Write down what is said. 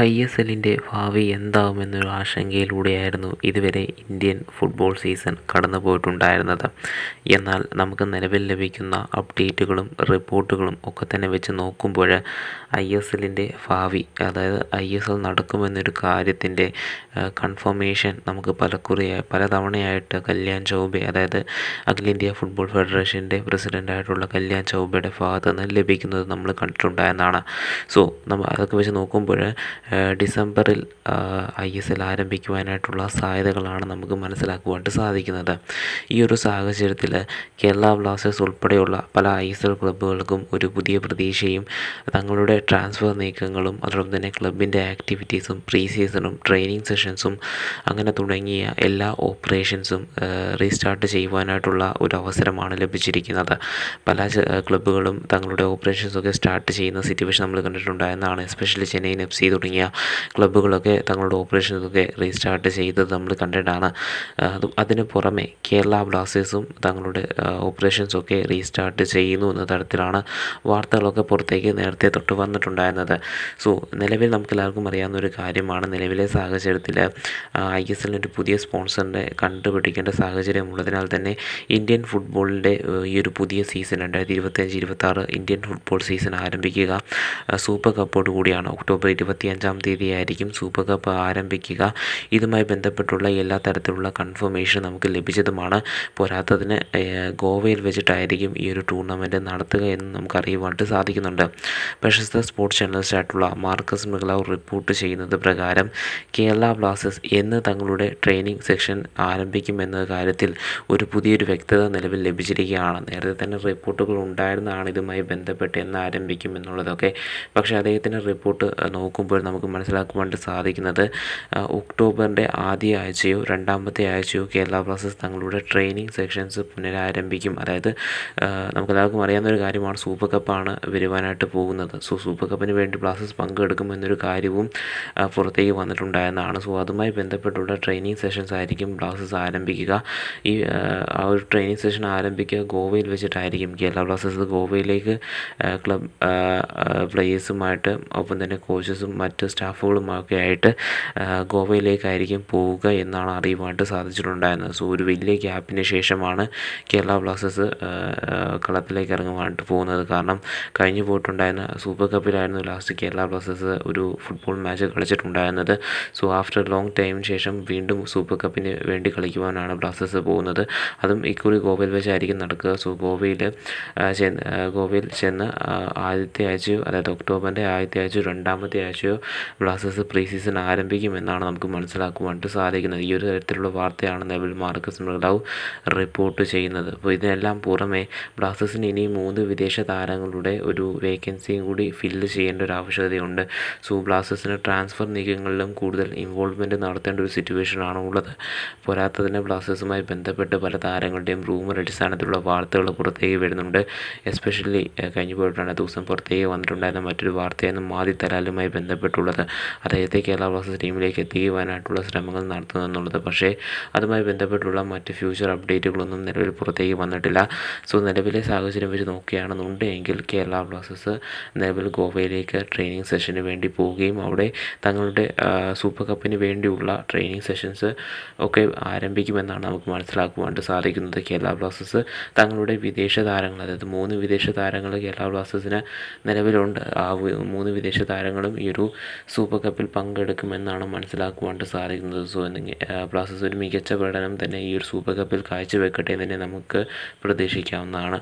ഐ.എസ്.എല്ലിൻ്റെ ഭാവി എന്താവുമെന്നൊരു ആശങ്കയിലൂടെയായിരുന്നു ഇതുവരെ Indian football season കടന്നുപോയിട്ടുണ്ടായിരുന്നത്. എന്നാൽ നമുക്ക് നിലവിൽ ലഭിക്കുന്ന അപ്ഡേറ്റുകളും റിപ്പോർട്ടുകളും ഒക്കെ തന്നെ വെച്ച് നോക്കുമ്പോൾ ഐ.എസ്.എല്ലിൻ്റെ ഭാവി, അതായത് ഐ.എസ്.എൽ നടക്കുമെന്നൊരു കാര്യത്തിൻ്റെ കൺഫർമേഷൻ നമുക്ക് പലതവണയായിട്ട് കല്യാൺ ചൗബെ, അതായത് അഖിലേന്ത്യാ ഫുട്ബോൾ ഫെഡറേഷൻ്റെ പ്രസിഡൻ്റായിട്ടുള്ള കല്യാൺ ചൗബെയുടെ ഭാഗത്ത് നിന്ന് ലഭിക്കുന്നത് നമ്മൾ കണ്ടിട്ടുണ്ടായിരുന്നതാണ്. സോ അതൊക്കെ വെച്ച് നോക്കുമ്പോൾ ഡിസംബറിൽ ഐ.എസ്.എൽ ആരംഭിക്കുവാനായിട്ടുള്ള സാധ്യതകളാണ് നമുക്ക് മനസ്സിലാക്കുവാനായിട്ട് സാധിക്കുന്നത്. ഈ ഒരു സാഹചര്യത്തിൽ കേരള ബ്ലാസ്റ്റേഴ്സ് ഉൾപ്പെടെയുള്ള പല ഐ.എസ്.എൽ ക്ലബ്ബുകൾക്കും ഒരു പുതിയ പ്രതീക്ഷയും തങ്ങളുടെ ട്രാൻസ്ഫർ നീക്കങ്ങളും അതോടൊപ്പം തന്നെ ക്ലബിൻ്റെ ആക്ടിവിറ്റീസും പ്രീ സീസണും ട്രെയിനിങ് സെഷൻസും അങ്ങനെ തുടങ്ങിയ എല്ലാ ഓപ്പറേഷൻസും റീസ്റ്റാർട്ട് ചെയ്യുവാനായിട്ടുള്ള ഒരു അവസരമാണ് ലഭിച്ചിരിക്കുന്നത്. പല ക്ലബ്ബുകളും തങ്ങളുടെ ഓപ്പറേഷൻസൊക്കെ സ്റ്റാർട്ട് ചെയ്യുന്ന സിറ്റുവേഷൻ നമ്മൾ കണ്ടിട്ടുണ്ടായിരുന്നതാണ്. എസ്പെഷ്യലി ചെന്നൈയിൻ FC തുടങ്ങിയ ക്ലബ്ബുകളൊക്കെ തങ്ങളുടെ ഓപ്പറേഷൻസൊക്കെ റീസ്റ്റാർട്ട് ചെയ്തത് നമ്മൾ കണ്ടിട്ടാണ്. അതിന് പുറമെ കേരള ബ്ലാസ്റ്റേഴ്സും തങ്ങളുടെ ഓപ്പറേഷൻസൊക്കെ റീസ്റ്റാർട്ട് ചെയ്യുന്നു എന്ന തരത്തിലാണ് വാർത്തകളൊക്കെ പുറത്തേക്ക് നേരത്തെ തൊട്ട് വന്നിട്ടുണ്ടായിരുന്നത്. സോ നിലവിൽ നമുക്കെല്ലാവർക്കും അറിയാവുന്ന ഒരു കാര്യമാണ്, നിലവിലെ സാഹചര്യത്തിൽ ഐ.എസ്.എല്ലിന് ഒരു പുതിയ സ്പോൺസറിനെ കണ്ടുപിടിക്കേണ്ട സാഹചര്യം ഉള്ളതിനാൽ തന്നെ ഇന്ത്യൻ ഫുട്ബോളിൻ്റെ ഈ ഒരു പുതിയ സീസൺ 2025-26 ഇന്ത്യൻ ഫുട്ബോൾ സീസൺ ആരംഭിക്കുക സൂപ്പർ കപ്പോട് കൂടിയാണ്. ഒക്ടോബർ 25-ാം തീയതിയായിരിക്കും സൂപ്പർ കപ്പ് ആരംഭിക്കുക. ഇതുമായി ബന്ധപ്പെട്ടുള്ള എല്ലാ തരത്തിലുള്ള കൺഫർമേഷൻ നമുക്ക് ലഭിച്ചതുമാണ്. പോരാത്തതിന് ഗോവയിൽ വെച്ചിട്ടായിരിക്കും ഈ ഒരു ടൂർണമെൻറ്റ് നടത്തുക എന്ന് നമുക്ക് അറിയുവാനായിട്ട് സാധിക്കുന്നുണ്ട്. പ്രശസ്ത സ്പോർട്സ് ജേർണലിസ്റ്റായിട്ടുള്ള മാർക്കസ് മിഗ്ലാവ് റിപ്പോർട്ട് ചെയ്യുന്നത് പ്രകാരം കേരള ബ്ലാസ്റ്റേഴ്സ് എന്ന് തങ്ങളുടെ ട്രെയിനിങ് സെക്ഷൻ ആരംഭിക്കുമെന്ന കാര്യത്തിൽ ഒരു പുതിയൊരു വ്യക്തത നിലവിൽ ലഭിച്ചിരിക്കുകയാണ്. നേരത്തെ തന്നെ റിപ്പോർട്ടുകൾ ഉണ്ടായിരുന്നതാണ് ഇതുമായി ബന്ധപ്പെട്ട് എന്ന് ആരംഭിക്കും എന്നുള്ളതൊക്കെ. പക്ഷേ അദ്ദേഹത്തിൻ്റെ റിപ്പോർട്ട് നോക്കുമ്പോൾ നമുക്ക് മനസ്സിലാക്കുവാനായിട്ട് സാധിക്കുന്നത് ഒക്ടോബറിൻ്റെ ആദ്യ ആഴ്ചയോ രണ്ടാമത്തെ ആഴ്ചയോ കേരള ബ്ലാസ്റ്റേഴ്സ് തങ്ങളുടെ ട്രെയിനിങ് സെക്ഷൻസ് പുനരാരംഭിക്കും. അതായത് നമുക്കെല്ലാവർക്കും അറിയാവുന്ന ഒരു കാര്യമാണ്, സൂപ്പർ കപ്പാണ് വരുവാനായിട്ട് പോകുന്നത്. സോ സൂപ്പർ കപ്പിന് വേണ്ടി ബ്ലാസ്റ്റേഴ്സ് പങ്കെടുക്കുമെന്നൊരു കാര്യവും പുറത്തേക്ക് വന്നിട്ടുണ്ടായിരുന്നതാണ്. സോ അതുമായി ബന്ധപ്പെട്ടുള്ള ട്രെയിനിങ് സെഷൻസ് ആയിരിക്കും ബ്ലാസ്റ്റേഴ്സ് ആരംഭിക്കുക. ആ ഒരു ട്രെയിനിങ് സെഷൻ ആരംഭിക്കുക ഗോവയിൽ വെച്ചിട്ടായിരിക്കും. കേരള ബ്ലാസ്റ്റേഴ്സ് ഗോവയിലേക്ക് ക്ലബ് പ്ലേയേഴ്സുമായിട്ട് ഒപ്പം തന്നെ കോച്ചസും മറ്റ് സ്റ്റാഫുകളുമൊക്കെ ആയിട്ട് ഗോവയിലേക്കായിരിക്കും പോവുക എന്നാണ് അറിയുവാനായിട്ട് സാധിച്ചിട്ടുണ്ടായിരുന്നത്. സോ ഒരു വലിയ ഗ്യാപ്പിന് ശേഷമാണ് കേരള ബ്ലാസ്റ്റേഴ്സ് കളത്തിലേക്ക് ഇറങ്ങുവാനായിട്ട് പോകുന്നത്. കാരണം കഴിഞ്ഞു പോയിട്ടുണ്ടായിരുന്ന സൂപ്പർ കപ്പിലായിരുന്നു ലാസ്റ്റ് കേരള ബ്ലാസ്റ്റേഴ്സ് ഒരു ഫുട്ബോൾ മാച്ച് കളിച്ചിട്ടുണ്ടായിരുന്നത്. സോ ആഫ്റ്റർ ലോങ് ടൈമിന് ശേഷം വീണ്ടും സൂപ്പർ കപ്പിന് വേണ്ടി കളിക്കുവാനാണ് ബ്ലാസ്റ്റേഴ്സ് പോകുന്നത്. അതും ഇക്കുറി ഗോവയിൽ വെച്ചായിരിക്കും നടക്കുക. സോ ഗോവയിൽ ചെന്ന് ആദ്യത്തെ ആഴ്ചയോ, അതായത് ഒക്ടോബറിൻ്റെ ആദ്യത്തെ ആഴ്ചയോ രണ്ടാമത്തെ ആഴ്ചയോ ബ്ലാസ്റ്റേഴ്സ് പ്രീ സീസൺ ആരംഭിക്കുമെന്നാണ് നമുക്ക് മനസ്സിലാക്കുവാനായിട്ട് സാധിക്കുന്നത്. ഈ ഒരു തരത്തിലുള്ള വാർത്തയാണ് നിലവിൽ മാർക്കസ് മിഗ്ലാവ് റിപ്പോർട്ട് ചെയ്യുന്നത്. അപ്പോൾ ഇതിനെല്ലാം പുറമെ ബ്ലാസ്റ്റേഴ്സിന് ഇനി 3 വിദേശ താരങ്ങളുടെ ഒരു വേക്കൻസിയും കൂടി ഫില്ല് ചെയ്യേണ്ട ഒരു ആവശ്യകതയുണ്ട്. സോ ബ്ലാസ്റ്റേഴ്സിന് ട്രാൻസ്ഫർ നീക്കങ്ങളിലും കൂടുതൽ ഇൻവോൾവ്മെൻറ്റ് നടത്തേണ്ട ഒരു സിറ്റുവേഷനാണ് ഉള്ളത്. പോരാത്തതിന് ബ്ലാസ്റ്റേഴ്സുമായി ബന്ധപ്പെട്ട് പല താരങ്ങളുടെയും റൂമർ അടിസ്ഥാനത്തിലുള്ള വാർത്തകൾ പുറത്തേക്ക് വരുന്നുണ്ട്. എസ്പെഷ്യലി കഴിഞ്ഞു പോയിട്ടാണ് ദിവസം പുറത്തേക്ക് വന്നിട്ടുണ്ടായിരുന്ന മറ്റൊരു വാർത്തയായിരുന്നു മാദി തലാലുമായി ബന്ധപ്പെട്ടുള്ളത്. അദ്ദേഹത്തെ കേരള ബ്ലാസ്റ്റേഴ്സ് ടീമിലേക്ക് എത്തിക്കുവാനായിട്ടുള്ള ശ്രമങ്ങൾ നടത്തുമെന്നുള്ളത്. പക്ഷേ അതുമായി ബന്ധപ്പെട്ടുള്ള മറ്റ് ഫ്യൂച്ചർ അപ്ഡേറ്റുകളൊന്നും നിലവിൽ പുറത്തേക്ക് വന്നിട്ടില്ല. സോ നിലവിലെ സാഹചര്യം വെച്ച് നോക്കുകയാണെന്നുണ്ടെങ്കിൽ കേരള ബ്ലാസ്റ്റേഴ്സ് നിലവിൽ ഗോവയിലേക്ക് ട്രെയിനിങ് സെഷന് വേണ്ടി പോവുകയും അവിടെ തങ്ങളുടെ സൂപ്പർ കപ്പിന് വേണ്ടിയുള്ള ട്രെയിനിങ് സെഷൻസ് ഒക്കെ ആരംഭിക്കുമെന്നാണ് നമുക്ക് മനസ്സിലാക്കുവാനായിട്ട് സാധിക്കുന്നത്. കേരള ബ്ലാസ്റ്റേഴ്സ് തങ്ങളുടെ വിദേശ താരങ്ങൾ, അതായത് 3 വിദേശ താരങ്ങൾ കേരള ബ്ലാസ്റ്റേഴ്സിന് നിലവിലുണ്ട്. ആ 3 വിദേശ താരങ്ങളും ഈ ഒരു സൂപ്പർ കപ്പിൽ പങ്കെടുക്കുമെന്നാണ് മനസ്സിലാക്കുവാനായിട്ട് സാധിക്കുന്നത്. സോ ബ്ലാസ്റ്റേഴ്സ് ഒരു മികച്ച പ്രകടനം തന്നെ ഈ ഒരു സൂപ്പർ കപ്പിൽ കാഴ്ചവെക്കട്ടെ എന്ന് തന്നെ നമുക്ക് പ്രതീക്ഷിക്കാവുന്നതാണ്.